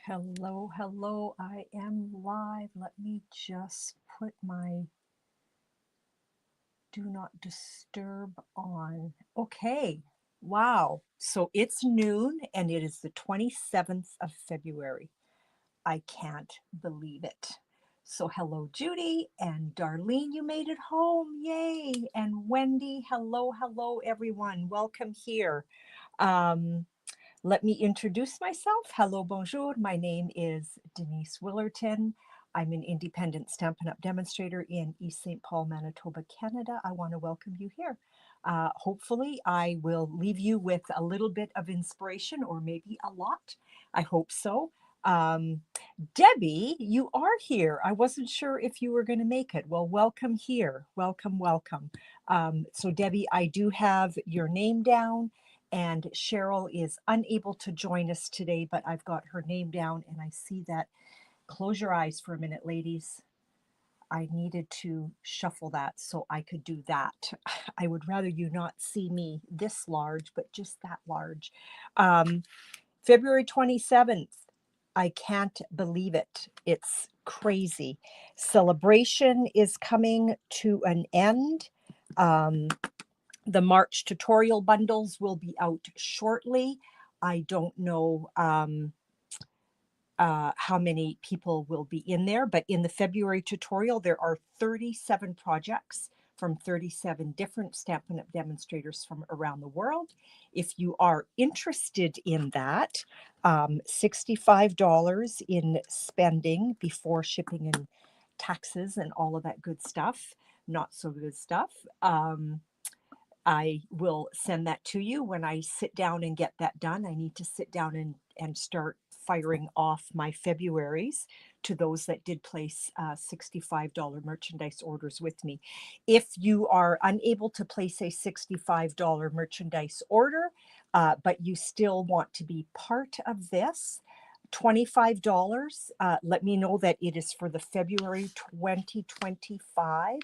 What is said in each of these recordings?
Hello, hello. I am live. Let me just put my do not disturb on. Okay. Wow. So it's noon and it is the 27th of February. I can't believe it. So hello, Judy and Darlene, you made it home. Yay. And Wendy, hello, hello, everyone. Welcome here. Um, Let me introduce myself. Hello, bonjour. My name is Denise Willerton. I'm an independent Stampin' Up! Demonstrator in East St. Paul, Manitoba, Canada. I want to welcome you here. Hopefully, I will leave you with a little bit of inspiration or maybe a lot. I hope so. Um, Debbie, you are here. I wasn't sure if you were going to make it. Well, welcome here. Welcome, welcome. So, Debbie, I do have your name down. And Cheryl is unable to join us today, but I've got her name down and I see that. Close your eyes for a minute, ladies. I needed to shuffle that so I could do that. I would rather you not see me this large, but just that large. Um, February 27th. I can't believe it. It's crazy. Celebration is coming to an end. Um, the March tutorial bundles will be out shortly. I don't know how many people will be in there, but in the February tutorial, there are 37 projects from 37 different Stampin' Up! Demonstrators from around the world. If you are interested in that, $65 in spending before shipping and taxes and all of that good stuff, not so good stuff. I will send that to you when I sit down and get that done. I need to sit down and start firing off my Februaries to those that did place $65 merchandise orders with me. If you are unable to place a $65 merchandise order, but you still want to be part of this, $25. Let me know that it is for the February 2025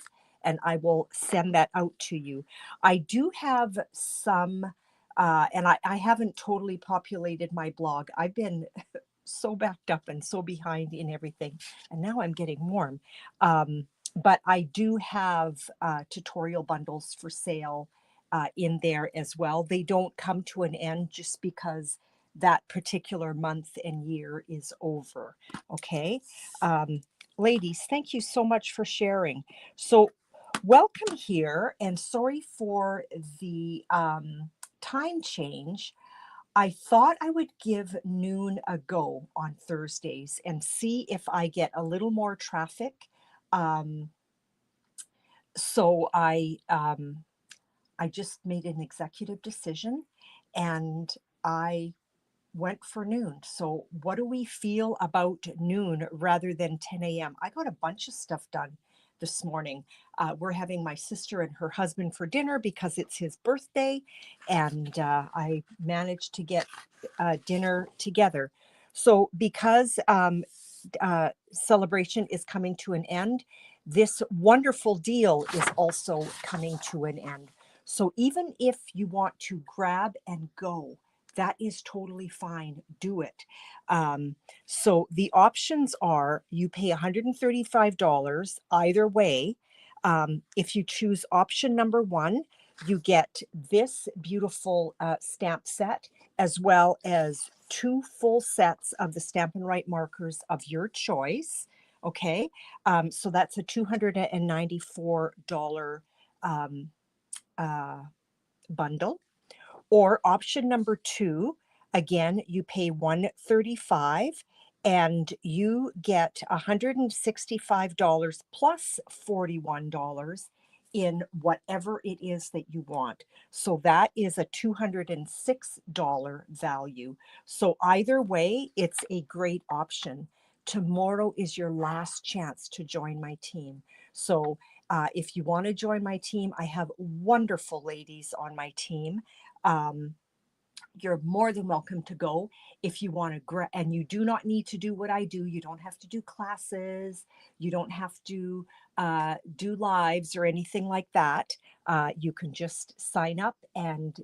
and I will send that out to you. I do have some, and I haven't totally populated my blog. I've been so backed up and so behind in everything, and now I'm getting warm. But I do have tutorial bundles for sale in there as well. They don't come to an end just because that particular month and year is over. Okay. Ladies, thank you so much for sharing. So welcome here, and sorry for the time change. I thought I would give noon a go on Thursdays and see if I get a little more traffic. Um, so I just made an executive decision, and I went for noon. So what do we feel about noon rather than 10 a.m.? I got a bunch of stuff done this morning. We're having my sister and her husband for dinner because it's his birthday, and I managed to get dinner together. So because celebration is coming to an end, this wonderful deal is also coming to an end. So even if you want to grab and go, that is totally fine. Do it. So the options are you pay $135 either way. If you choose option number one, you get this beautiful stamp set as well as two full sets of the Stampin' Right markers of your choice. Okay, so that's a $294 uh, bundle. Or option number two, again, you pay $135 and you get $165 plus $41 in whatever it is that you want. So that is a $206 value. So either way, it's a great option. Tomorrow is your last chance to join my team. So if you want to join my team, I have wonderful ladies on my team. Um, you're more than welcome to go if you want to, and you do not need to do what I do. You don't have to do classes. You don't have to do lives or anything like that. You can just sign up and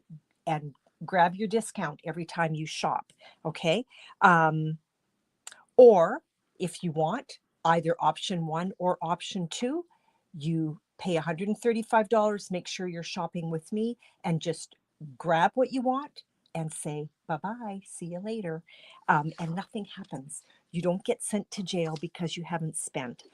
grab your discount every time you shop. Okay. Or if you want either option 1 or option 2, you pay $135, make sure you're shopping with me, and just grab what you want and say, bye-bye, see you later. And nothing happens. You don't get sent to jail because you haven't spent.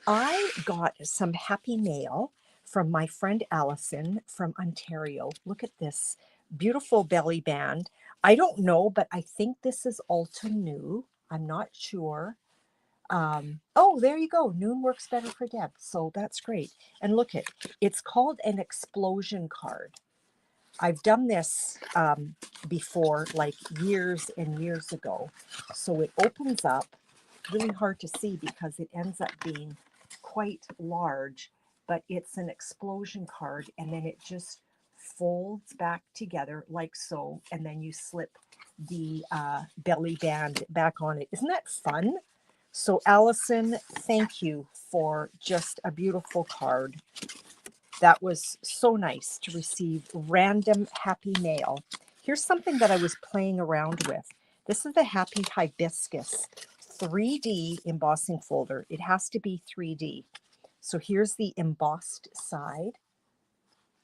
I got some happy mail from my friend Allison from Ontario. Look at this beautiful belly band. I don't know, but I think this is Ulta New. I'm not sure. Oh, there you go. Noon works better for Deb. So that's great. And look at, it's called an explosion card. I've done this before, like years and years ago. So it opens up, really hard to see because it ends up being quite large, but it's an explosion card, and then it just folds back together like so, and then you slip the belly band back on it. Isn't that fun? So Allison, thank you for just a beautiful card. That was so nice to receive random happy mail. Here's something that I was playing around with. This is the Happy Hibiscus 3D embossing folder. It has to be 3D. So here's the embossed side,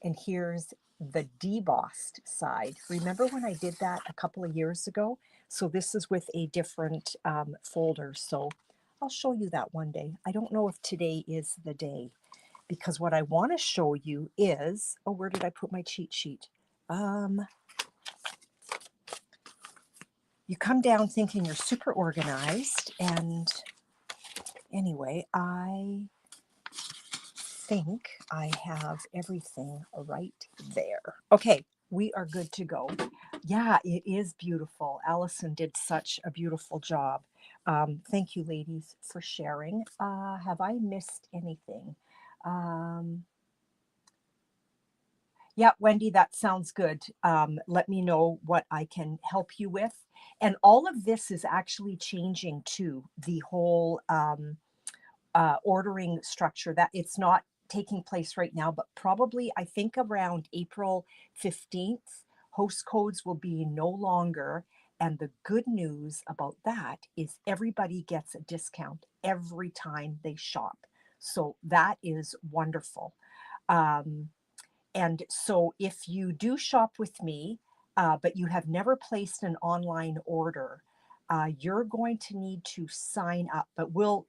and here's the debossed side. Remember when I did that a couple of years ago? So this is with a different folder. So I'll show you that one day. I don't know if today is the day, because what I want to show you is, oh, where did I put my cheat sheet? You come down thinking you're super organized, and anyway, I think I have everything right there. Okay, we are good to go. Yeah, it is beautiful. Allison did such a beautiful job. Thank you, ladies, for sharing. Have I missed anything? Yeah, Wendy, that sounds good. Let me know what I can help you with. And all of this is actually changing too, the whole ordering structure. That it's not taking place right now, but probably I think around April 15th, host codes will be no longer. And the good news about that is everybody gets a discount every time they shop. So that is wonderful. And so if you do shop with me, but you have never placed an online order, you're going to need to sign up, but we'll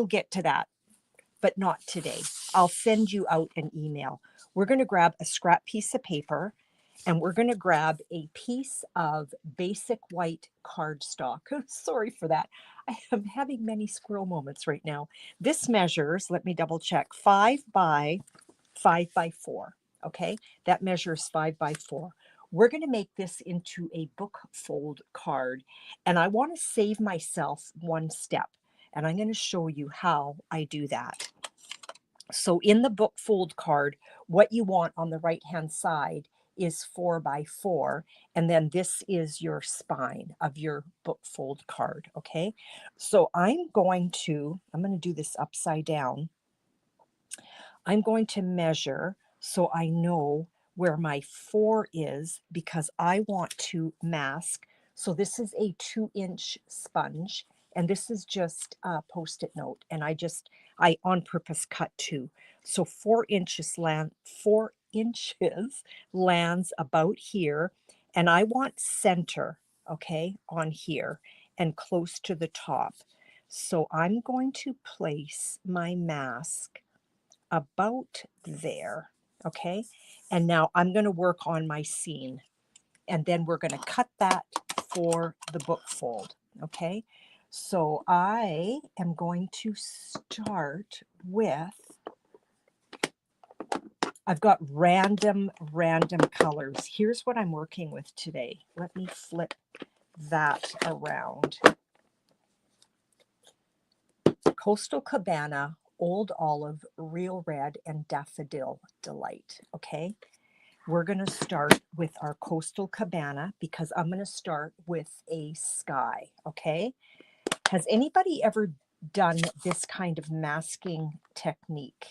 get to that, but not today. I'll send you out an email. We're going to grab a scrap piece of paper, and we're going to grab a piece of basic white cardstock. Sorry for that. I am having many squirrel moments right now. This measures, let me double check, 5 by 5 by 4. Okay, that measures 5 by 4. We're going to make this into a book fold card, and I want to save myself one step, and I'm going to show you how I do that. So in the book fold card, what you want on the right hand side is 4 by 4, and then this is your spine of your book fold card. Okay, so I'm going to do this upside down. I'm going to measure so I know where my 4 is, because I want to mask. So this is a 2-inch sponge, and this is just a Post-it note, and I on purpose cut 2. So 4 inches lands about here, and I want center, okay, on here and close to the top. So I'm going to place my mask about there, okay? And now I'm going to work on my seam, and then we're going to cut that for the book fold, okay? So I am going to start with, I've got random colors. Here's what I'm working with today. Let me flip that around. Coastal Cabana, Old Olive, Real Red, and Daffodil Delight, okay? We're going to start with our Coastal Cabana because I'm going to start with a sky, okay? Has anybody ever done this kind of masking technique?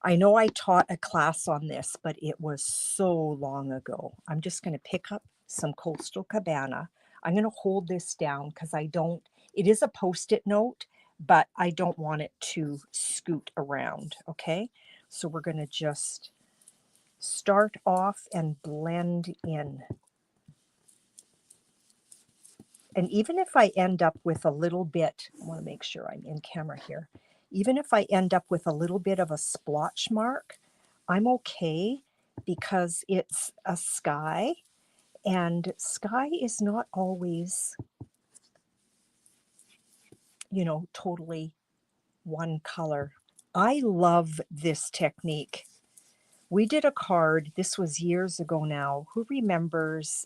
I know I taught a class on this, but it was so long ago. I'm just going to pick up some Coastal Cabana. I'm going to hold this down because it is a Post-it note, but I don't want it to scoot around, okay? So we're going to just start off and blend in. And even if I end up with a little bit, I want to make sure I'm in camera here. Even if I end up with a little bit of a splotch mark, I'm okay because it's a sky, and sky is not always, you know, totally one color. I love this technique. We did a card, this was years ago now. Who remembers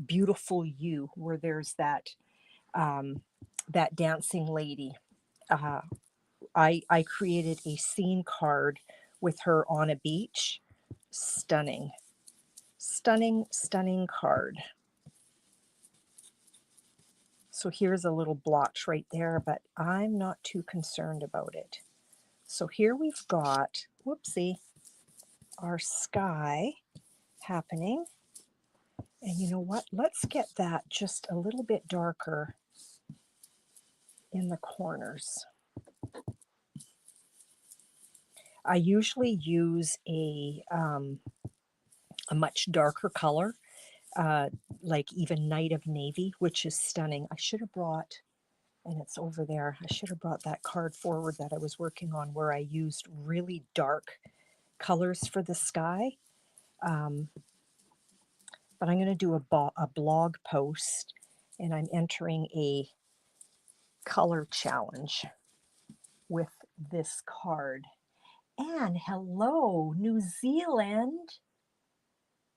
Beautiful You, where there's that dancing lady? I created a scene card with her on a beach. Stunning, stunning, stunning card. So here's a little blotch right there, but I'm not too concerned about it. So here we've got, whoopsie, our sky happening. And you know what? Let's get that just a little bit darker in the corners. I usually use a much darker color, like even Night of Navy, which is stunning. I should have brought, and it's over there, I should have brought that card forward that I was working on where I used really dark colors for the sky. But I'm going to do a blog post, and I'm entering a color challenge with this card. And hello, New Zealand,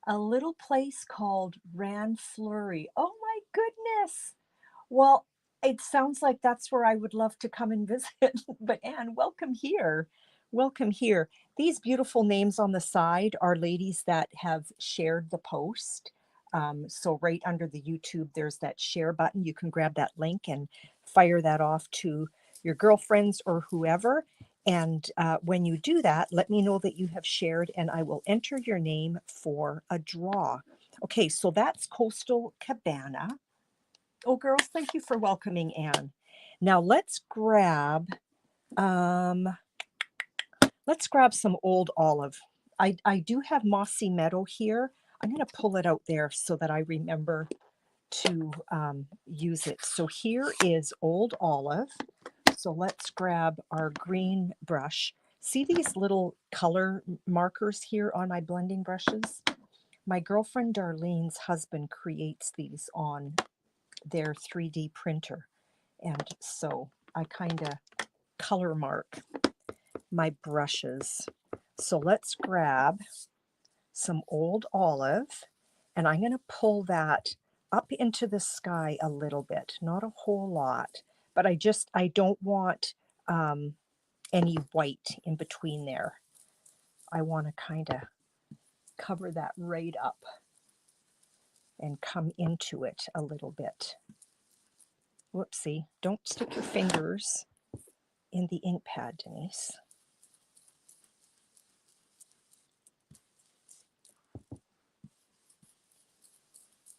a little place called Ranflurry. Oh my goodness. Well, it sounds like that's where I would love to come and visit. But Anne, welcome here. Welcome here. These beautiful names on the side are ladies that have shared the post. So right under the YouTube, there's that share button. You can grab that link and fire that off to your girlfriends or whoever. And when you do that, let me know that you have shared and I will enter your name for a draw. Okay, so that's Coastal Cabana. Oh, girls, thank you for welcoming Anne. Now let's grab some Old Olive. I do have Mossy Meadow here. I'm going to pull it out there so that I remember to use it. So here is Old Olive. So let's grab our green brush. See these little color markers here on my blending brushes? My girlfriend Darlene's husband creates these on their 3D printer. And so I kind of color mark my brushes. So let's grab some Old Olive, and I'm going to pull that up into the sky a little bit, not a whole lot, but I don't want any white in between there. I want to kind of cover that right up and come into it a little bit. Whoopsie, don't stick your fingers in the ink pad, Denise.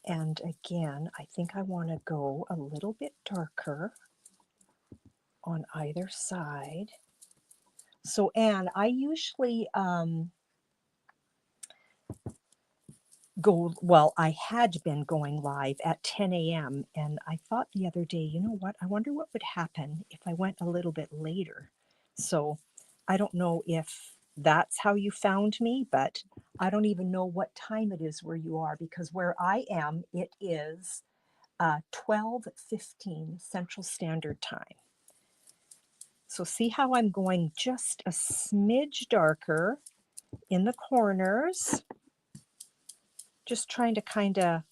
And again, I think I want to go a little bit darker on either side. So Anne, I usually I had been going live at 10 a.m. and I thought the other day, you know what, I wonder what would happen if I went a little bit later. So I don't know if that's how you found me, but I don't even know what time it is where you are, because where I am, it is 12:15 Central Standard Time. So see how I'm going just a smidge darker in the corners, just trying to kind of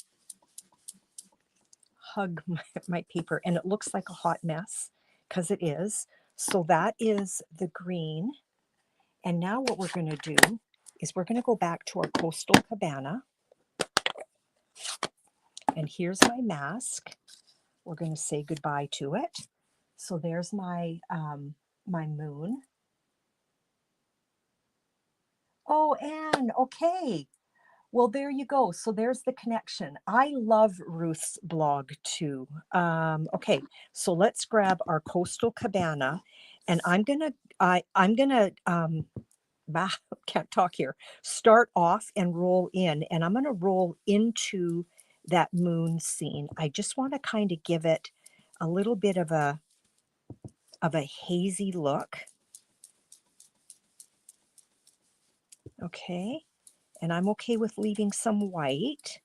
hug my paper, and it looks like a hot mess because it is. So that is the green. And now what we're going to do is we're going to go back to our Coastal Cabana. And here's my mask. We're going to say goodbye to it. So there's my my moon. Oh, Anne, okay. Well, there you go. So there's the connection. I love Ruth's blog too. Okay, so let's grab our Coastal Cabana, and I'm gonna can't talk here. Start off and roll in, and I'm gonna roll into that moon scene. I just want to kind of give it a little bit of a hazy look. Okay, and I'm okay with leaving some white.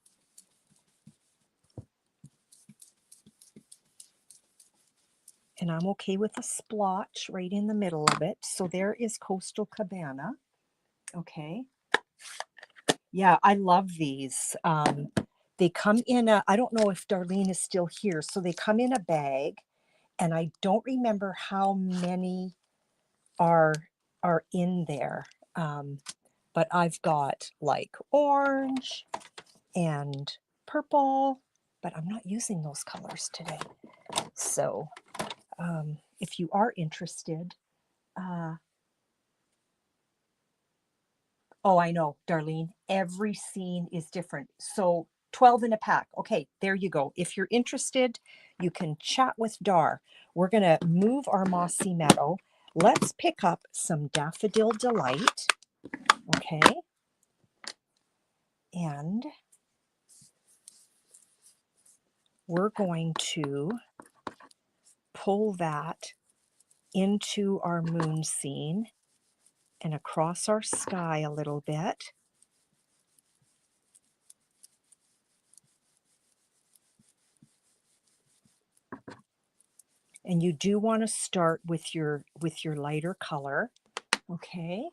And I'm okay with a splotch right in the middle of it. So there is Coastal Cabana. Okay. Yeah, I love these. They come in a, I don't know if Darlene is still here. So they come in a bag, and I don't remember how many are in there. But I've got like orange and purple, but I'm not using those colors today. So if you are interested, oh, I know, Darlene, every scene is different. So 12 in a pack. Okay, there you go. If you're interested, you can chat with Dar. We're going to move our Mossy Meadow. Let's pick up some Daffodil Delight. Okay. And we're going to pull that into our moon scene and across our sky a little bit. And you do want to start with your lighter color. Okay.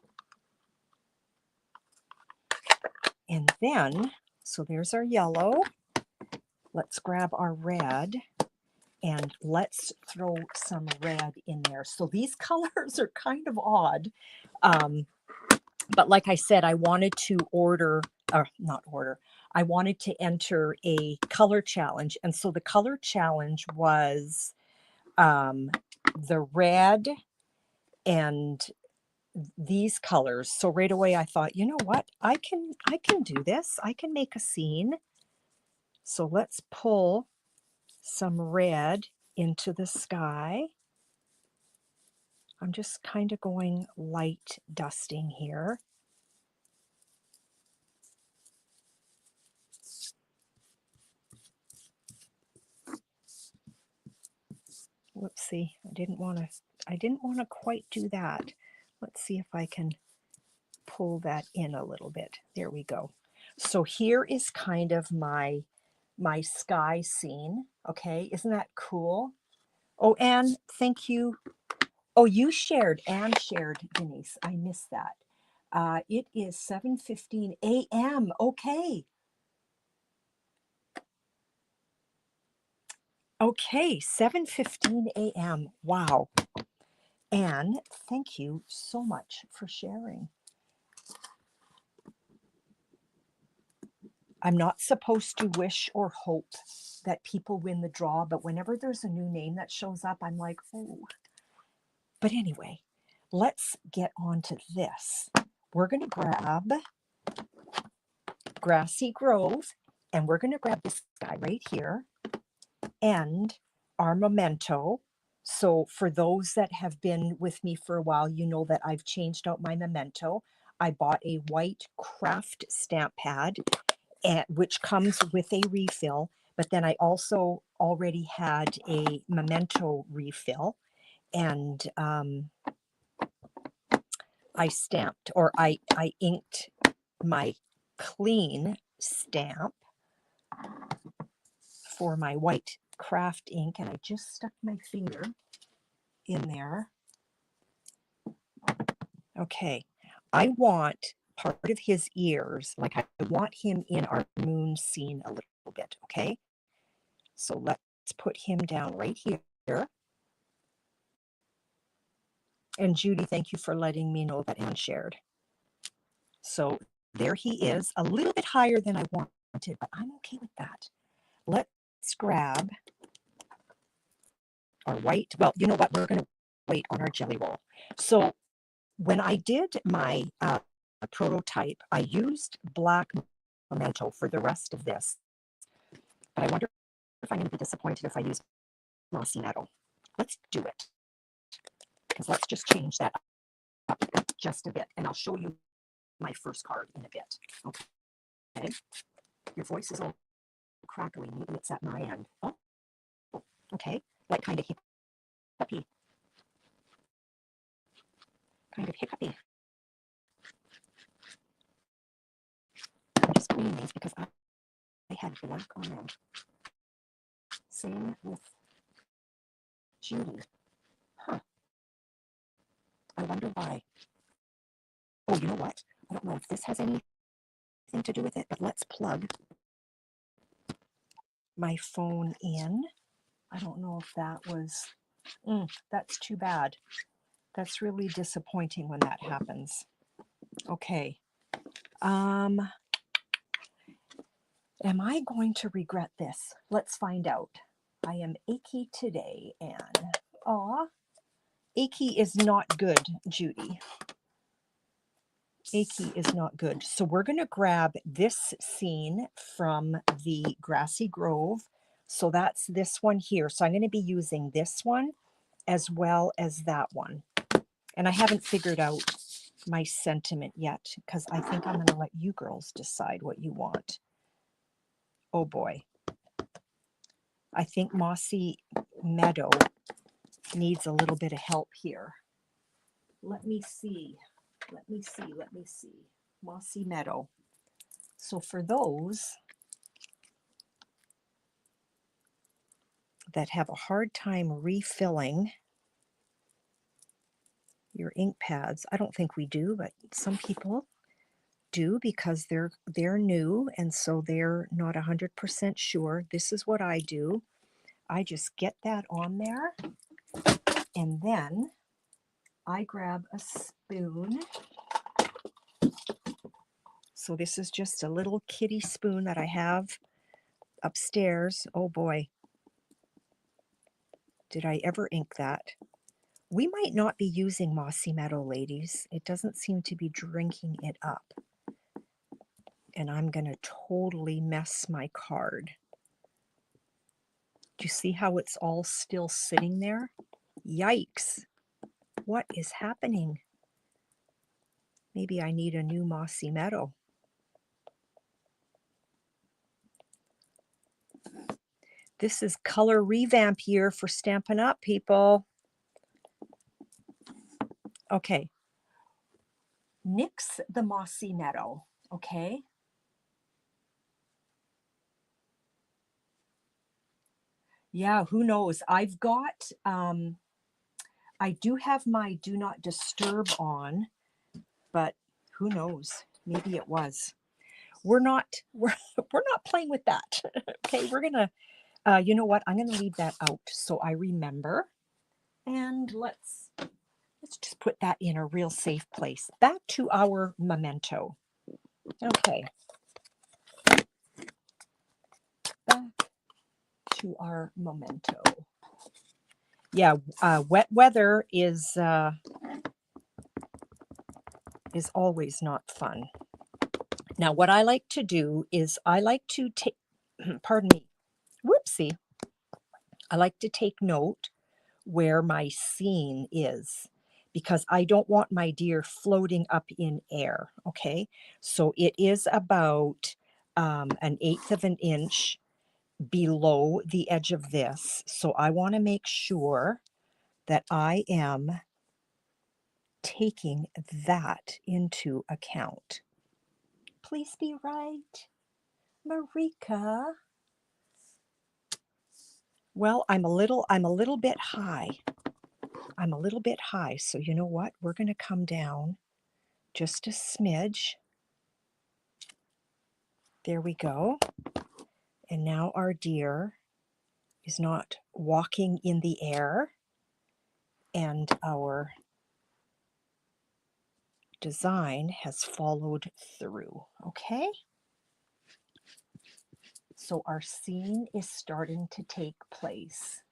And then, so there's our yellow. Let's grab our red and let's throw some red in there. So these colors are kind of odd. But like I said, I wanted to I wanted to enter a color challenge. And so the color challenge was the red and these colors. So right away I thought, you know what? I can do this. I can make a scene. So let's pull some red into the sky. I'm just kind of going light dusting here. Whoopsie, I didn't want to quite do that. Let's see if I can pull that in a little bit. There we go. So here is kind of my sky scene. Okay, isn't that cool? Oh, Anne, thank you. Oh, you shared. Anne shared, Denise. I missed that. It is 7:15 a.m. Okay. Okay, 7:15 a.m. Wow. Anne, thank you so much for sharing. I'm not supposed to wish or hope that people win the draw, but whenever there's a new name that shows up, I'm like, oh. But anyway, let's get on to this. We're going to grab Grassy Grove, and we're going to grab this guy right here and our memento. So for those that have been with me for a while, you know that I've changed out my memento. I bought a white craft stamp pad, which comes with a refill, but then I also already had a memento refill, and I stamped, or I inked my clean stamp for my white craft ink, and I just stuck my finger in there. Okay, I want part of his ears, like I want him in our moon scene a little bit, okay? So let's put him down right here. And Judy, thank you for letting me know that Anne shared. So there he is, a little bit higher than I wanted, but I'm okay with that. Let's grab our white. Well, you know what? We're going to wait on our jelly roll. So when I did my prototype, I used black memento for the rest of this. But I wonder if I'm going to be disappointed if I use mossy metal. Let's do it. Because let's just change that up just a bit. And I'll show you my first card in a bit. Okay. Your voice is all crackly. Maybe it's at my end. Oh, okay. Like kind of hiccupy. Kind of hiccupy. I'm just cleaning these because I had black on them. Same with Judy. Huh. I wonder why. Oh, you know what? I don't know if this has anything to do with it, but let's plug my phone in. I don't know if that was... that's too bad. That's really disappointing when that happens. Okay. Am I going to regret this? Let's find out. I am achy today, and achy is not good, Judy. Achy is not good. So we're going to grab this scene from the Grassy Grove. So that's this one here. So I'm going to be using this one as well as that one. And I haven't figured out my sentiment yet because I think I'm going to let you girls decide what you want. Oh boy. I think Mossy Meadow needs a little bit of help here. Let me see. Mossy Meadow. So for those that have a hard time refilling your ink pads, I don't think we do, but some people do because they're new and so they're not 100% sure. This is what I do. I just get that on there and then I grab a spoon. So this is just a little kitty spoon that I have upstairs. Oh boy, did I ever ink that? We might not be using Mossy Meadow, ladies. It doesn't seem to be drinking it up. And I'm going to totally mess my card. Do you see how it's all still sitting there? Yikes. What is happening? Maybe I need a new Mossy Meadow. This is color revamp year for Stampin' Up, people. Okay. Nix the Mossy Meadow, okay? Yeah, who knows? I've got, I do have my Do Not Disturb on, but who knows? Maybe it was. We're not playing with that. Okay, we're gonna, you know what? I'm gonna leave that out so I remember. And let's just put that in a real safe place. Back to our memento. Okay. Back to our memento. Yeah, wet weather is always not fun. Now, what I like to do is I like to take, pardon me, whoopsie. I like to take note where my scene is because I don't want my deer floating up in air, okay? So it is about 1/8 of an inch below the edge of this. So I want to make sure that I am taking that into account. Please be right, Marika. Well, I'm a little bit high. I'm a little bit high, so you know what? We're going to come down just a smidge. There we go. And now our deer is not walking in the air, and our design has followed through, okay? So our scene is starting to take place.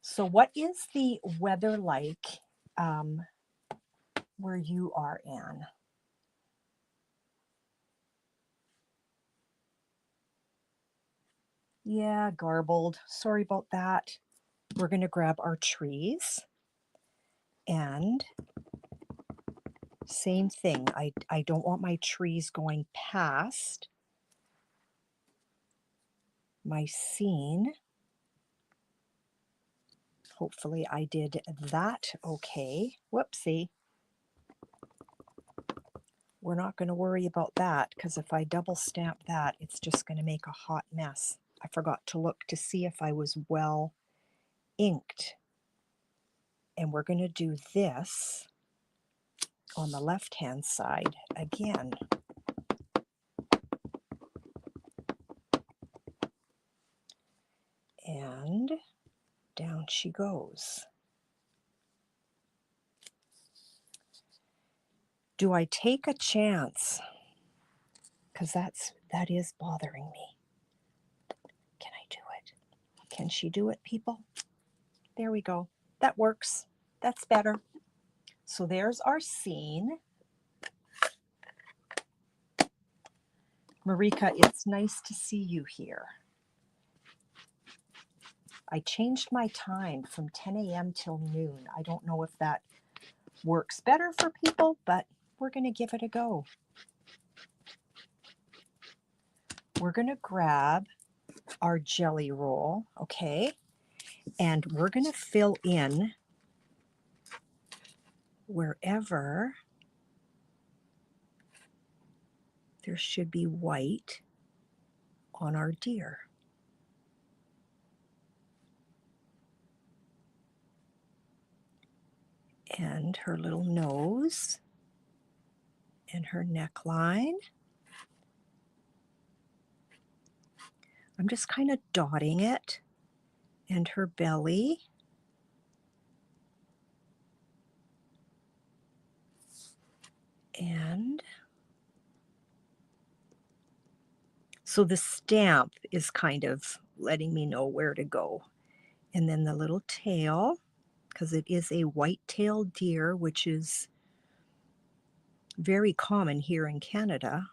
So what is the weather like where you are, Anne? Yeah, garbled. Sorry about that. We're going to grab our trees and same thing. I don't want my trees going past my scene. Hopefully I did that okay. Whoopsie. We're not going to worry about that because if I double stamp that, it's just going to make a hot mess. I forgot to look to see if I was well inked. And we're going to do this on the left-hand side again. And down she goes. Do I take a chance? Because that is bothering me. Can I do it? Can she do it, people? There we go. That works. That's better. So there's our scene. Marika, it's nice to see you here. I changed my time from 10 a.m. till noon. I don't know if that works better for people, but we're going to give it a go. We're going to grab our jelly roll, okay? And we're going to fill in wherever there should be white on our deer. And her little nose and her neckline. I'm just kind of dotting it, and her belly. And so the stamp is kind of letting me know where to go. And then the little tail, because it is a white-tailed deer, which is very common here in Canada.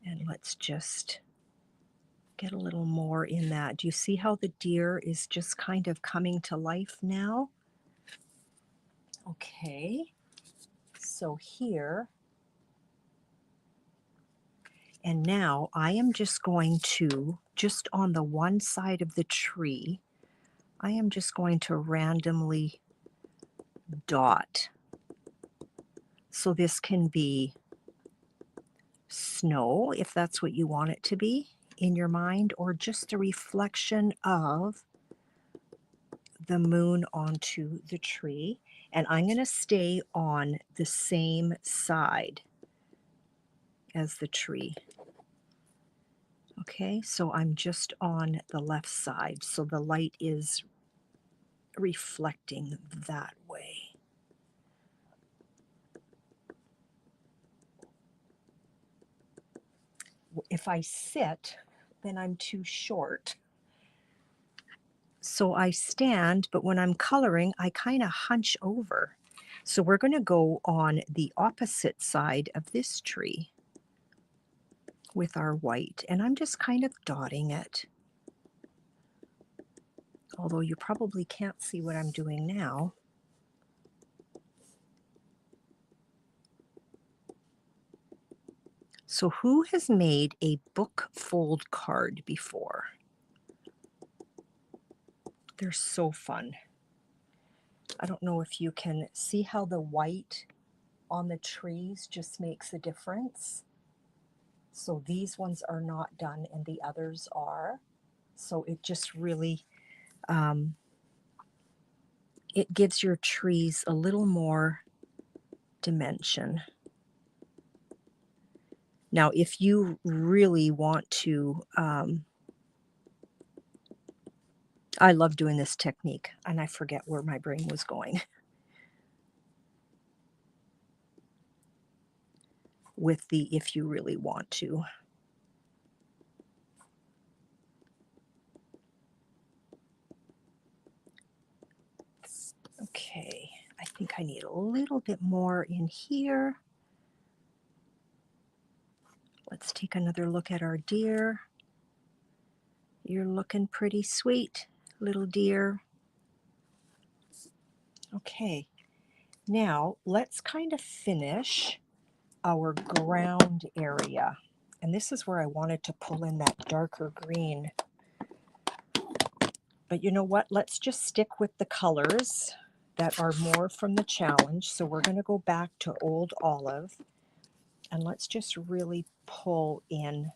And let's just get a little more in that. Do you see how the deer is just kind of coming to life now? Okay, so here, and now I am just going to, just on the one side of the tree, I am just going to randomly dot. So this can be snow, if that's what you want it to be in your mind, or just a reflection of the moon onto the tree. And I'm going to stay on the same side as the tree. Okay, so I'm just on the left side, so the light is reflecting that way. If I sit, then I'm too short. So I stand, but when I'm coloring, I kind of hunch over. So we're going to go on the opposite side of this tree with our white, and I'm just kind of dotting it. Although you probably can't see what I'm doing now. So who has made a book fold card before? They're so fun. I don't know if you can see how the white on the trees just makes a difference. So these ones are not done and the others are. So it just really, it gives your trees a little more dimension. Now, if you really want to, I love doing this technique, and I forget where my brain was going. With the if you really want to. Okay, I think I need a little bit more in here. Let's take another look at our deer. You're looking pretty sweet, little deer. Okay, now let's kind of finish our ground area. And this is where I wanted to pull in that darker green. But you know what? Let's just stick with the colors that are more from the challenge. So we're going to go back to Old Olive, and let's just really pull in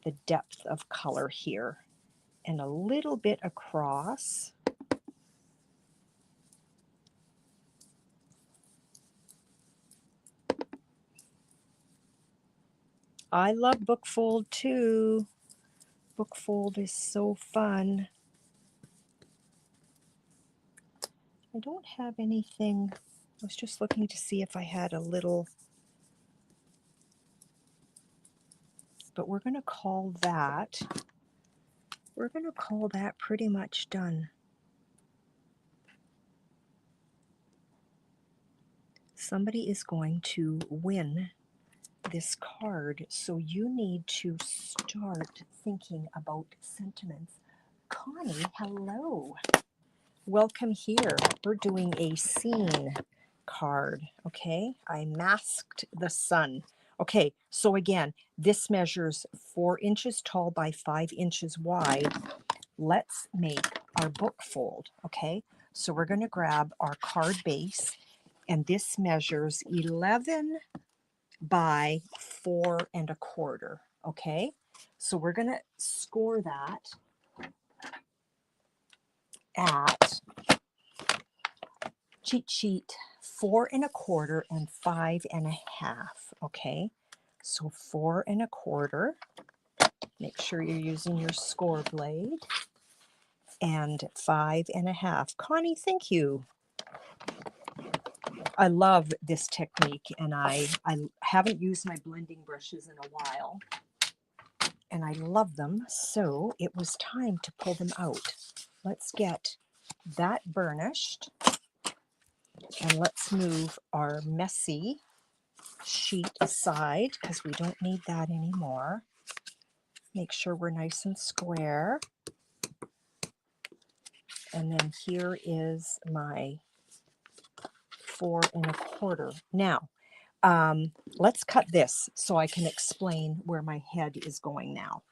the depth of color here and a little bit across. I love bookfold too. Bookfold is so fun. I don't have anything. I was just looking to see if I had a little, but we're going to call that pretty much done. Somebody is going to win this card, so you need to start thinking about sentiments. Connie, hello. Welcome here. We're doing a scene card, okay? I masked the sun. Okay, so again, this measures 4 inches tall by 5 inches wide. Let's make our book fold, okay? So we're going to grab our card base, and this measures 11 by 4 1/4, okay? So we're going to score that at cheat sheet 4 1/4 and 5 1/2, okay? So 4 1/4, make sure you're using your score blade, and 5 1/2. Connie, thank you. I love this technique, and I haven't used my blending brushes in a while, and I love them, so it was time to pull them out. Let's get that burnished, and let's move our messy sheet aside because we don't need that anymore. Make sure we're nice and square. And then here is my 4 1/4. Now, let's cut this so I can explain where my head is going now.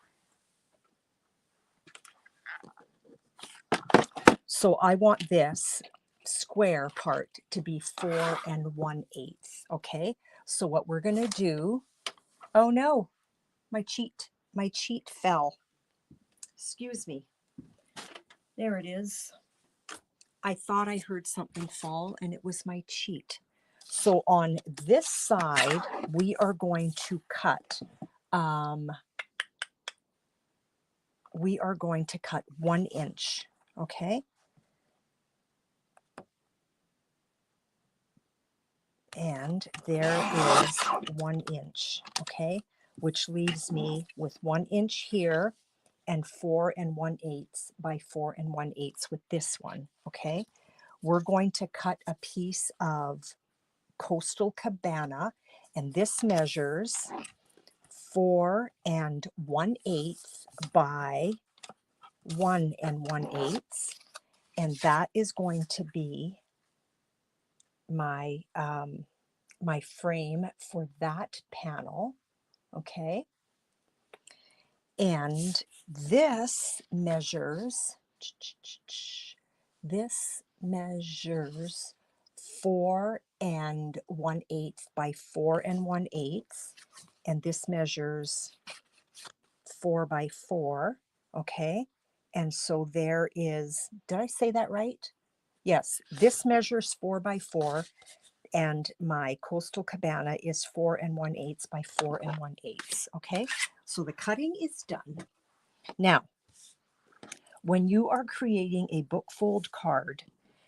So I want this square part to be 4 1/8, okay? So what we're going to do, oh no, my cheat fell. Excuse me. There it is. I thought I heard something fall, and it was my cheat. So on this side, we are going to cut, 1 inch, okay? And there is 1 inch, okay? Which leaves me with 1 inch here and 4 1/8 by 4 1/8 with this one, okay? We're going to cut a piece of Coastal Cabana, and this measures 4 1/8 by 1 1/8, and that is going to be my my frame for that panel, okay? And this measures 4 1/8 by 4 1/8, and this measures 4 by 4, okay? And so there is, did I say that right? Yes, this measures 4 by 4, and my Coastal Cabana is 4 1/8 by 4 1/8, okay? So the cutting is done. Now, when you are creating a bookfold card,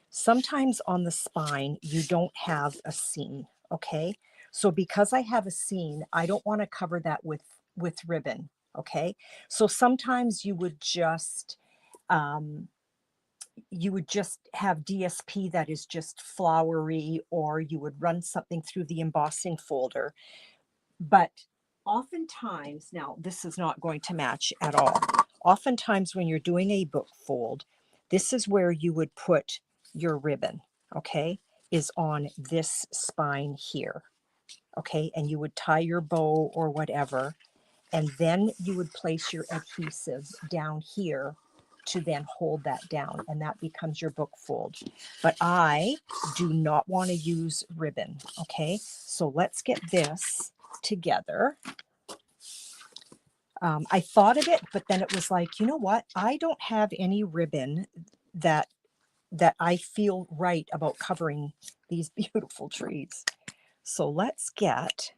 sometimes on the spine, you don't have a seam, okay? So because I have a seam, I don't want to cover that with ribbon, okay? So sometimes you would just have DSP that is just flowery, or you would run something through the embossing folder. But Oftentimes, now this is not going to match at all. Oftentimes when you're doing a book fold, this is where you would put your ribbon, okay, is on this spine here, okay, and you would tie your bow or whatever, and then you would place your adhesive down here to then hold that down, and that becomes your book fold. But I do not want to use ribbon, okay? So let's get this together. I thought of it, but then it was like, you know what? I don't have any ribbon that I feel right about covering these beautiful trees. So let's get,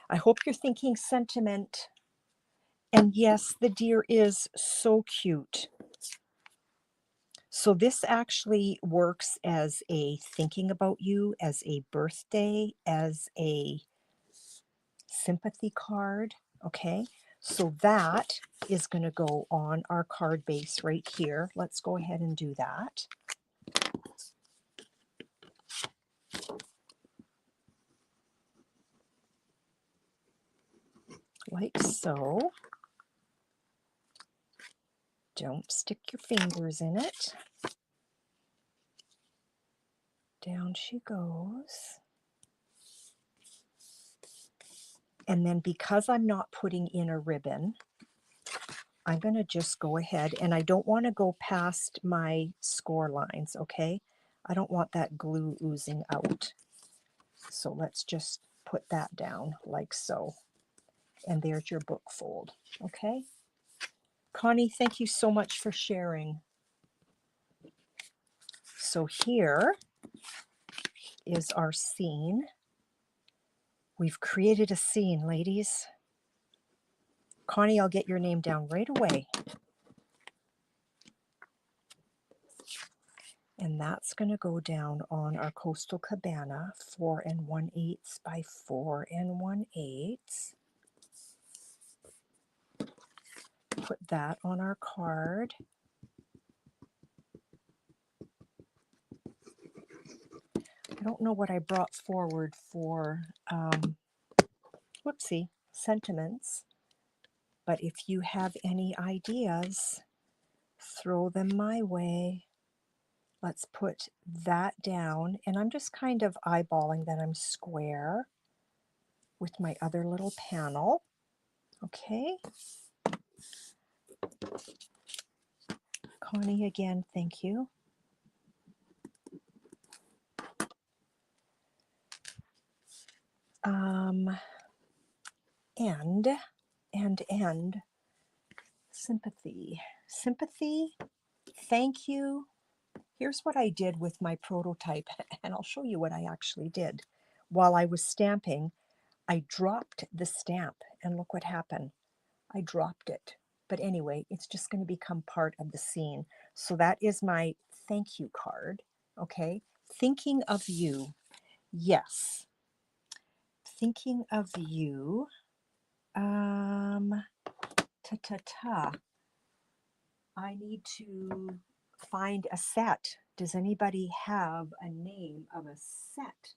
I hope you're thinking sentiment. And yes, the deer is so cute. So this actually works as a thinking about you, as a birthday, as a sympathy card, okay? So that is going to go on our card base right here. Let's go ahead and do that. Like so. Don't stick your fingers in it. Down she goes. And then because I'm not putting in a ribbon, I'm going to just go ahead, and I don't want to go past my score lines, okay? I don't want that glue oozing out. So let's just put that down like so. And there's your book fold, okay? Connie, thank you so much for sharing. So here is our scene. We've created a scene, ladies. Connie, I'll get your name down right away. And that's going to go down on our coastal cabana, 4 1/8 by 4 1/8. Put that on our card. I don't know what I brought forward for, whoopsie, sentiments, but if you have any ideas, throw them my way. Let's put that down, and I'm just kind of eyeballing that I'm square with my other little panel, okay? Connie, again, thank you. And sympathy. Sympathy, thank you. Here's what I did with my prototype, and I'll show you what I actually did. While I was stamping, I dropped the stamp, and look what happened. I dropped it. But anyway, it's just going to become part of the scene. So that is my thank you card, okay? Thinking of you. Yes. Thinking of you. Ta-ta-ta. I need to find a set. Does anybody have a name of a set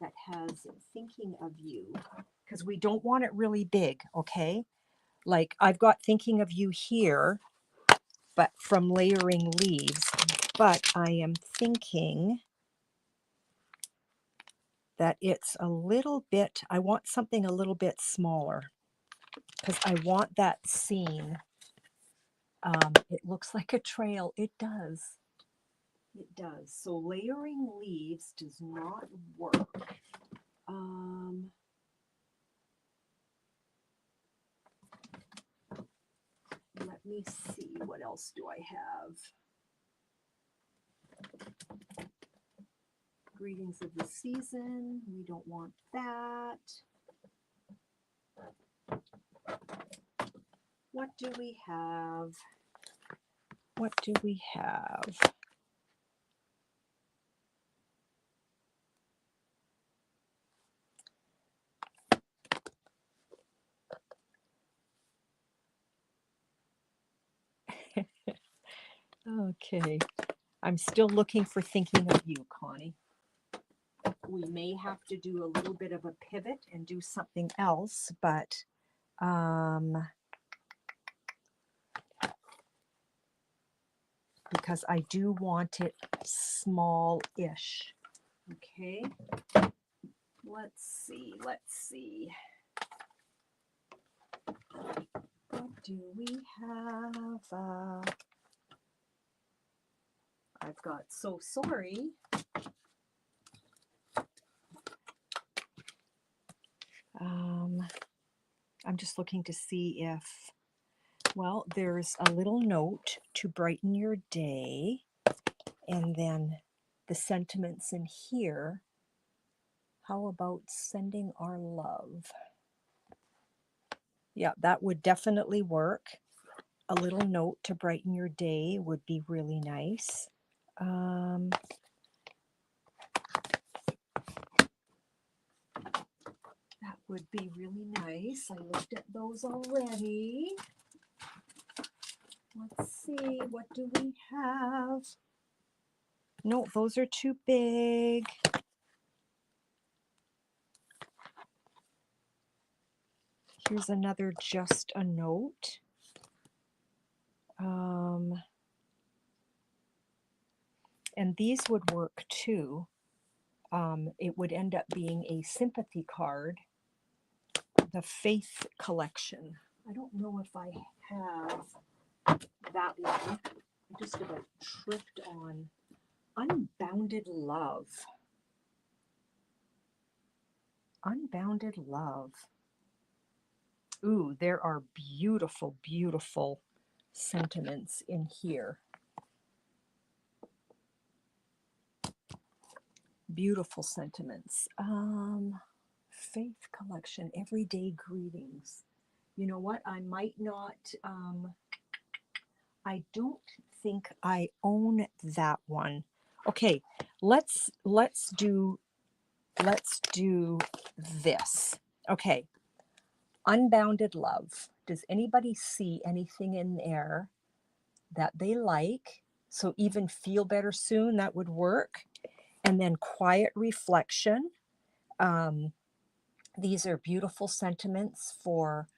that has thinking of you? Because we don't want it really big, okay? Like I've got thinking of you here, but from layering leaves, but I am thinking that it's a little bit, I want something a little bit smaller because I want that scene. It looks like a trail. It does. It does. So layering leaves does not work. Let me see. What else do I have? Greetings of the season. We don't want that. What do we have? What do we have? Okay. I'm still looking for thinking of you, Connie. We may have to do a little bit of a pivot and do something else, but because I do want it small-ish. Okay, let's see. What do we have? I've got So Sorry. I'm just looking to see if, well, there's a little note to brighten your day, and then the sentiments in here. How about sending our love? Yeah, that would definitely work. A little note to brighten your day would be really nice. That would be really nice. I looked at those already. Let's see, what do we have? No, those are too big. Here's another Just a Note. And these would work too. It would end up being a sympathy card. The Faith Collection. I don't know if I have that one. I just about tripped on Unbounded Love. Unbounded Love. Ooh, there are beautiful, beautiful sentiments in here. Beautiful sentiments. Faith Collection, Everyday Greetings. You know what? I might not, I don't think I own that one. Okay, let's do this. Okay, Unbounded Love. Does anybody see anything in there that they like? So even Feel Better Soon, that would work. And then Quiet Reflection. These are beautiful sentiments for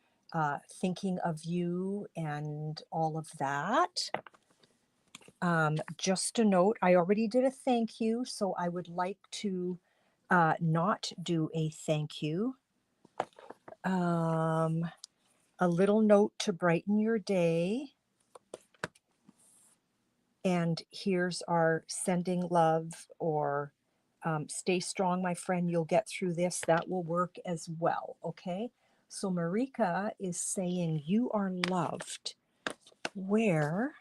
thinking of you and all of that. Just a note, I already did a thank you, so I would like to not do a thank you. A little note to brighten your day. And here's our sending love, or stay strong, my friend, you'll get through this. That will work as well, okay? So Marika is saying you are loved. Where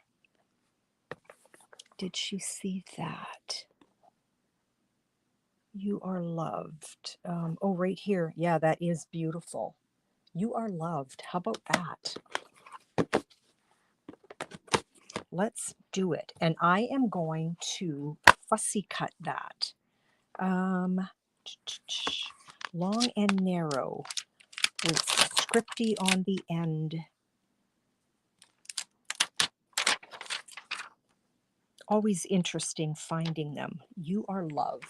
did she see that? You are loved. Oh, right here. Yeah, that is beautiful. You are loved. How about that? Let's do it. And I am going to fussy cut that. Long and narrow with scripty on the end. Always interesting finding them. You are loved.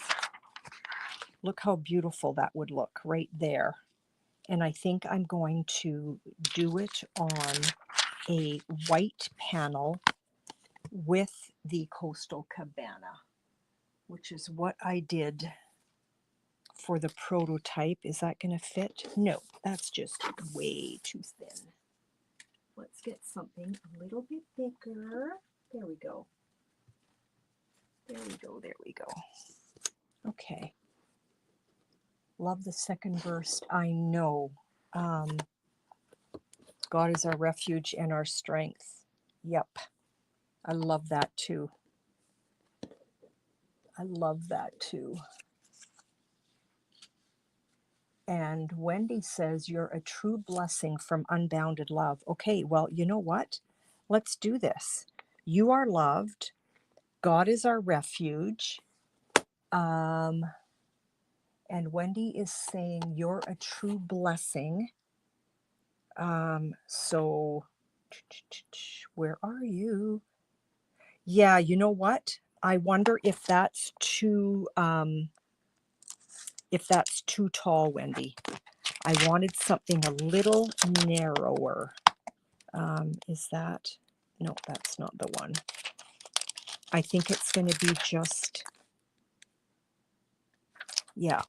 Look how beautiful that would look right there. And I think I'm going to do it on a white panel with the Coastal Cabana, which is what I did for the prototype. Is that going to fit? No, that's just way too thin. Let's get something a little bit bigger. There we go. There we go. There we go. Okay. Love the second verse. I know. God is our refuge and our strength. Yep. I love that too. I love that too. And Wendy says, you're a true blessing from unbounded love. Okay, well, you know what? Let's do this. You are loved. God is our refuge. And Wendy is saying, you're a true blessing. So where are you? Yeah, you know what? I wonder if that's too if that's too tall, Wendy. I wanted something a little narrower. Is that, no, that's not the one. I think it's going to be just, yeah.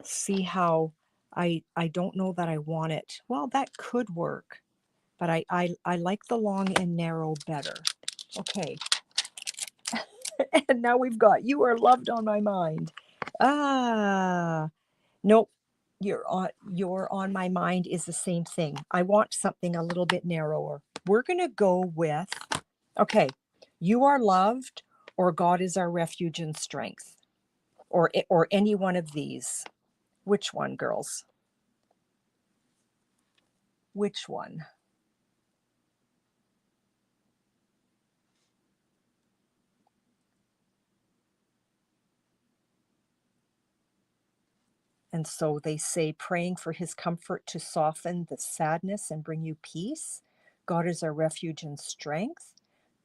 See how I don't know that I want it. Well, that could work, but I like the long and narrow better. Okay. And now we've got You Are Loved on My Mind. Ah, nope. You're on My Mind is the same thing. I want something a little bit narrower. We're going to go with, okay, You Are Loved or God is Our Refuge and Strength, or any one of these. Which one, girls? Which one? And so they say, praying for his comfort to soften the sadness and bring you peace. God is our refuge and strength.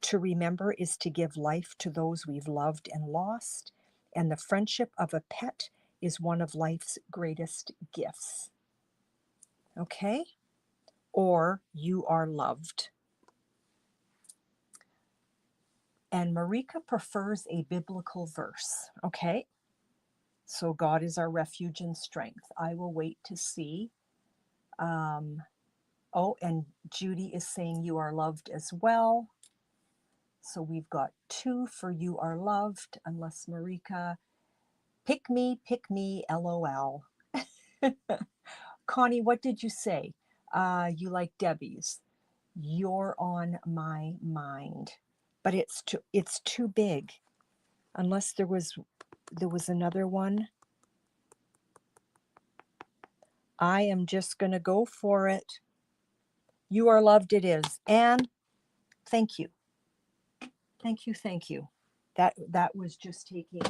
To remember is to give life to those we've loved and lost. And the friendship of a pet is one of life's greatest gifts. Okay? Or You Are Loved. And Marika prefers a biblical verse. Okay? So God is our refuge and strength. I will wait to see. Oh, and Judy is saying You Are Loved as well. So we've got 2 for You Are Loved, unless Marika, pick me, LOL. Connie, what did you say? You like Debbie's. You're on My Mind. But it's too big. Unless there was another one. I am just going to go for it. You Are Loved it is. And thank you. Thank you, thank you. That was just taking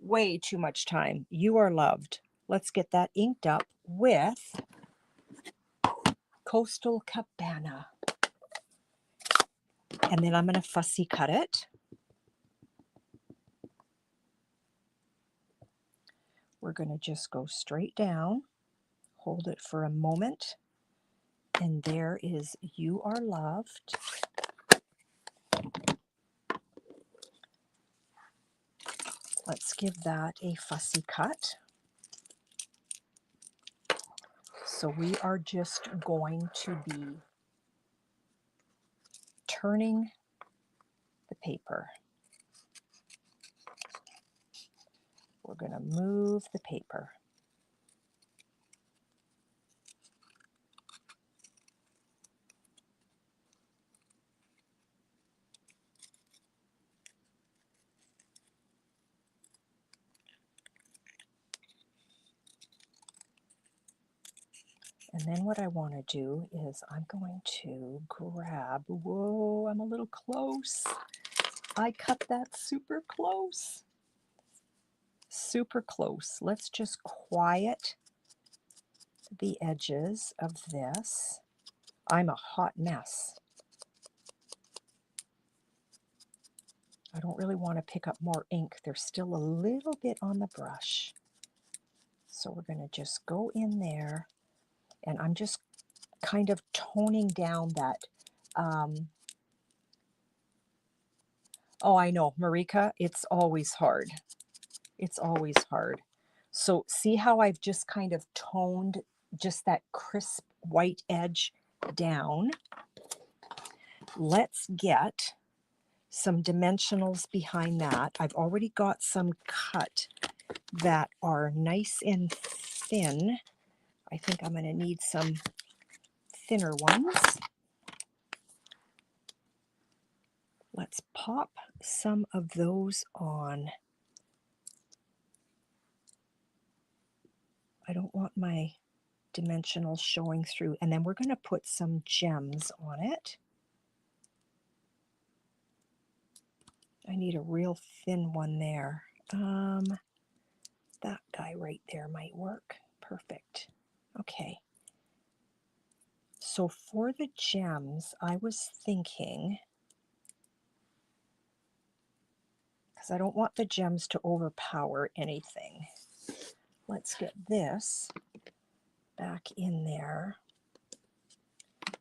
way too much time. You Are Loved. Let's get that inked up with Coastal Cabana. And then I'm going to fussy cut it. We're going to just go straight down, hold it for a moment, and there is You Are Loved. Let's give that a fussy cut. So we are just going to be turning the paper. We're going to move the paper. And then what I want to do is I'm going to grab, whoa, I'm a little close. I cut that super close. Super close. Let's just quiet the edges of this. I'm a hot mess. I don't really want to pick up more ink. There's still a little bit on the brush. So we're going to just go in there, and I'm just kind of toning down that. Oh, I know, Marika, it's always hard. It's always hard. So see how I've just kind of toned just that crisp white edge down. Let's get some dimensionals behind that. I've already got some cut that are nice and thin. I think I'm going to need some thinner ones. Let's pop some of those on. I don't want my dimensionals showing through. And then we're going to put some gems on it. I need a real thin one there. That guy right there might work. Perfect. Okay. So for the gems, I was thinking, because I don't want the gems to overpower anything, let's get this back in there.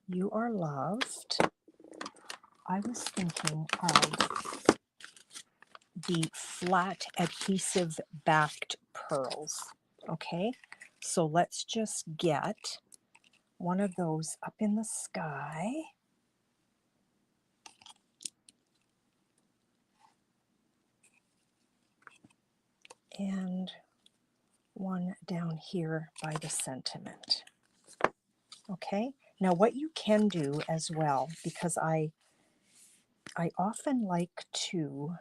You are loved. I was thinking of the flat adhesive backed pearls. Okay, so let's just get one of those up in the sky. And one down here by the sentiment. Okay, now what you can do as well, because I often like to,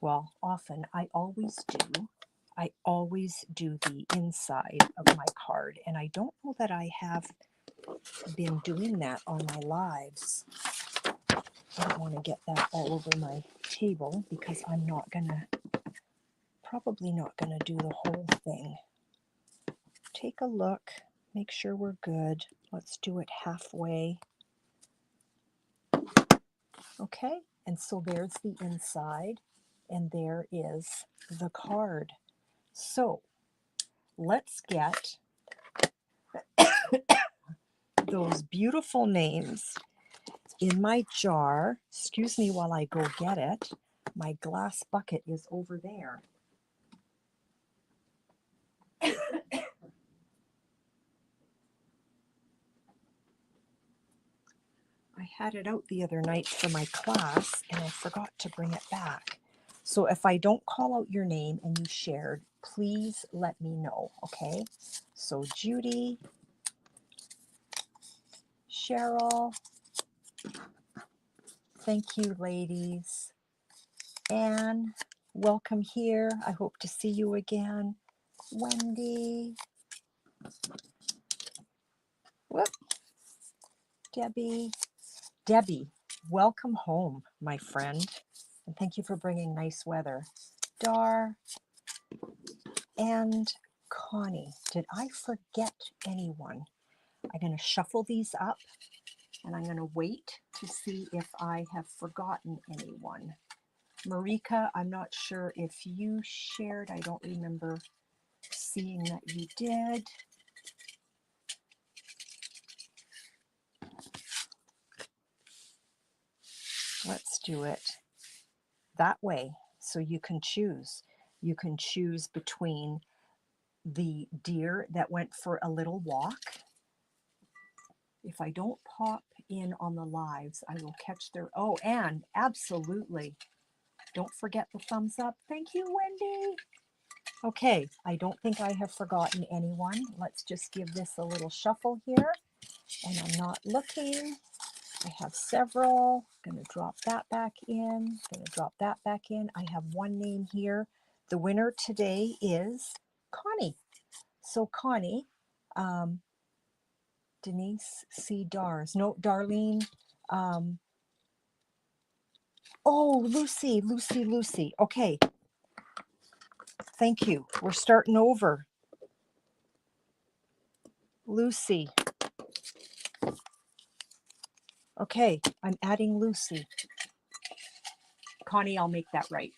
well, often, I always do the inside of my card, and I don't know that I have been doing that on my lives. I don't want to get that all over my table because I'm probably not gonna do the whole thing. Take a look, make sure we're good. Let's do it halfway. Okay, and so there's the inside, and there is the card. So let's get those beautiful names in my jar. Excuse me while I go get it. My glass bucket is over there. I had it out the other night for my class and I forgot to bring it back. So if I don't call out your name and you shared, please let me know, okay? So Judy, Cheryl, thank you, ladies. Anne, welcome here. I hope to see you again. Wendy. Whoop. Debbie, welcome home, my friend. And thank you for bringing nice weather. Dar and Connie. Did I forget anyone? I'm going to shuffle these up and I'm going to wait to see if I have forgotten anyone. Marika, I'm not sure if you shared. I don't remember seeing that you did. Let's do it that way so you can choose. You can choose between the deer that went for a little walk. If I don't pop in on the lives, I will catch their, oh, and absolutely. Don't forget the thumbs up. Thank you, Wendy. Okay, I don't think I have forgotten anyone. Let's just give this a little shuffle here. And I'm not looking. I have several. I'm going to drop that back in. Going to drop that back in. I have one name here. The winner today is Connie. So Connie, Denise C. Dars. No, Darlene. Oh, Lucy. Okay. Thank you. We're starting over. Lucy. Okay, I'm adding Lucy. Connie, I'll make that right.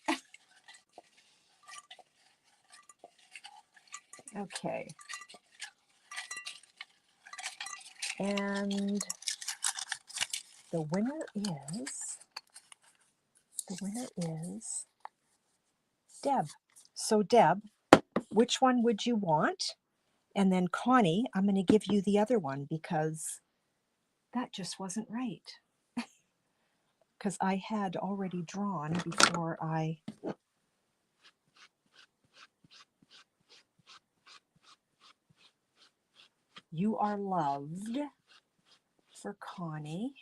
Okay. And the winner is Deb. So Deb, which one would you want? And then Connie, I'm going to give you the other one because that just wasn't right. Because I had already drawn before I... You are loved for Connie.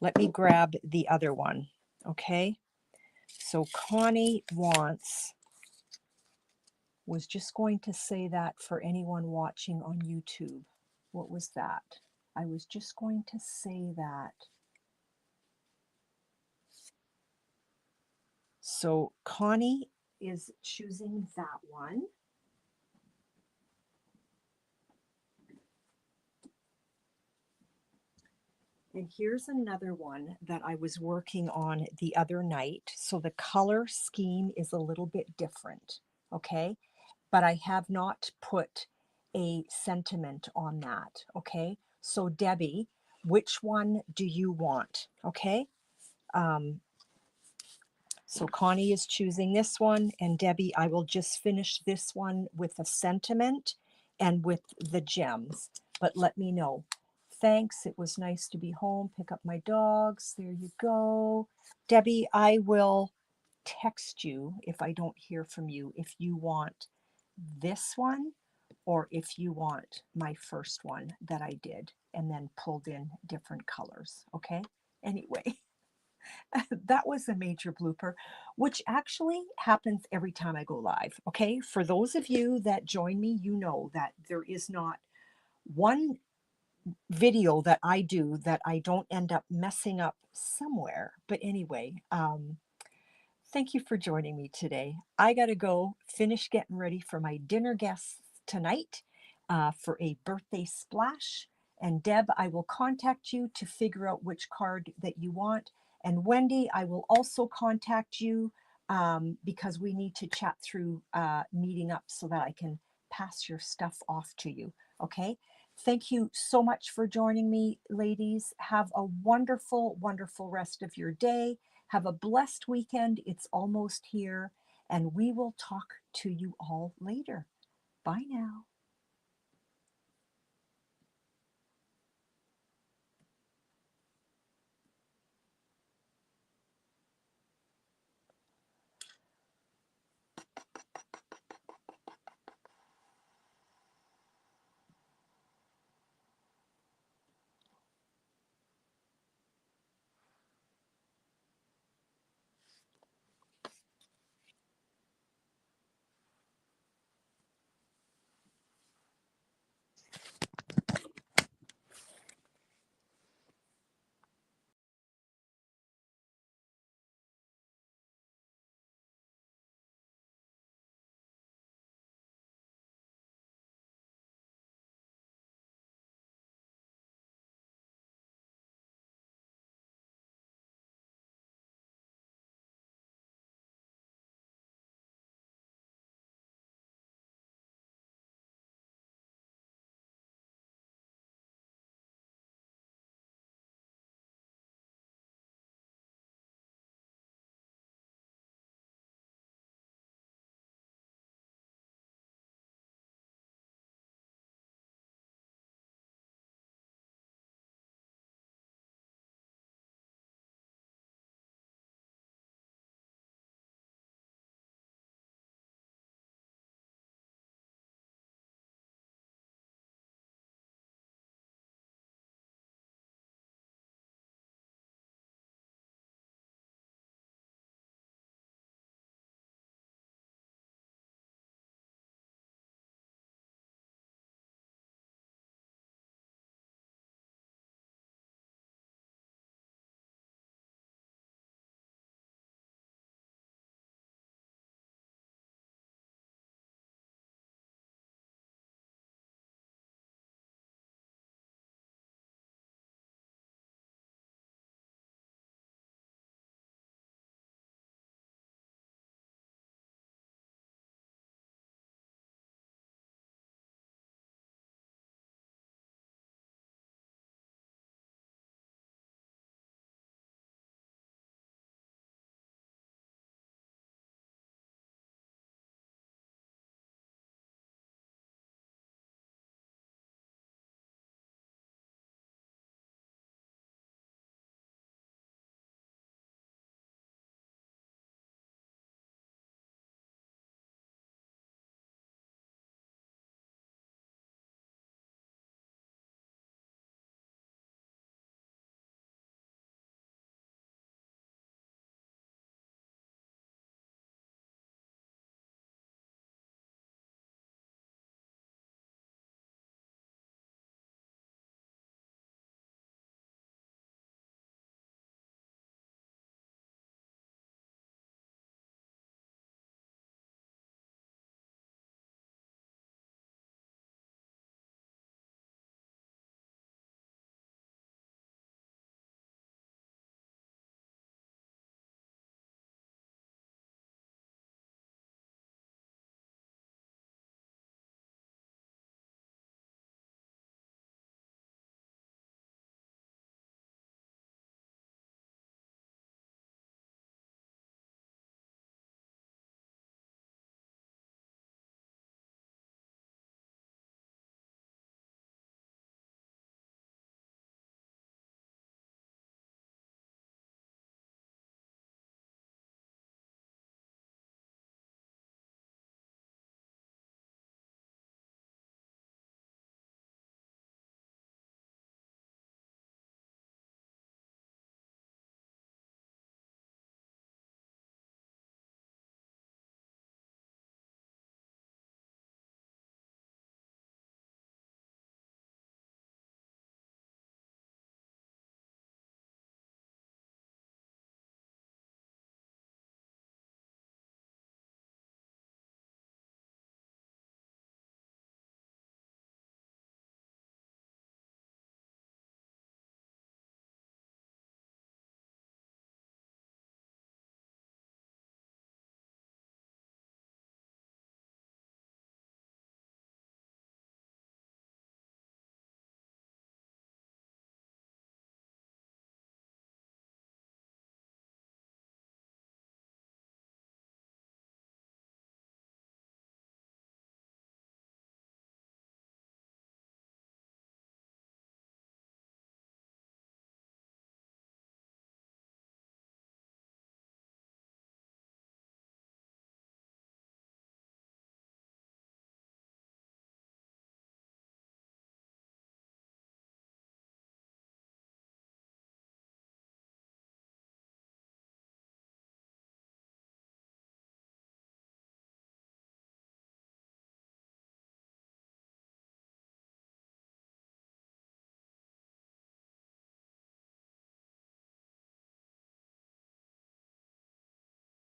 Let me grab the other one, okay? So Connie was just going to say that for anyone watching on YouTube. What was that? I was just going to say that. So Connie is choosing that one. And here's another one that I was working on the other night. So the color scheme is a little bit different, okay? But I have not put a sentiment on that, okay? So Debbie, which one do you want, okay? So Connie is choosing this one, and Debbie, I will just finish this one with a sentiment and with the gems, but let me know. Thanks, it was nice to be home, pick up my dogs, there you go. Debbie, I will text you if I don't hear from you, if you want this one or if you want my first one that I did and then pulled in different colors, okay? Anyway. That was a major blooper, which actually happens every time I go live. Okay. For those of you that join me, you know that there is not one video that I do that I don't end up messing up somewhere. But anyway, thank you for joining me today. I got to go finish getting ready for my dinner guests tonight for a birthday splash. And Deb, I will contact you to figure out which card that you want. And Wendy, I will also contact you because we need to chat through meeting up so that I can pass your stuff off to you. Okay. Thank you so much for joining me, ladies. Have a wonderful, wonderful rest of your day. Have a blessed weekend. It's almost here, and we will talk to you all later. Bye now.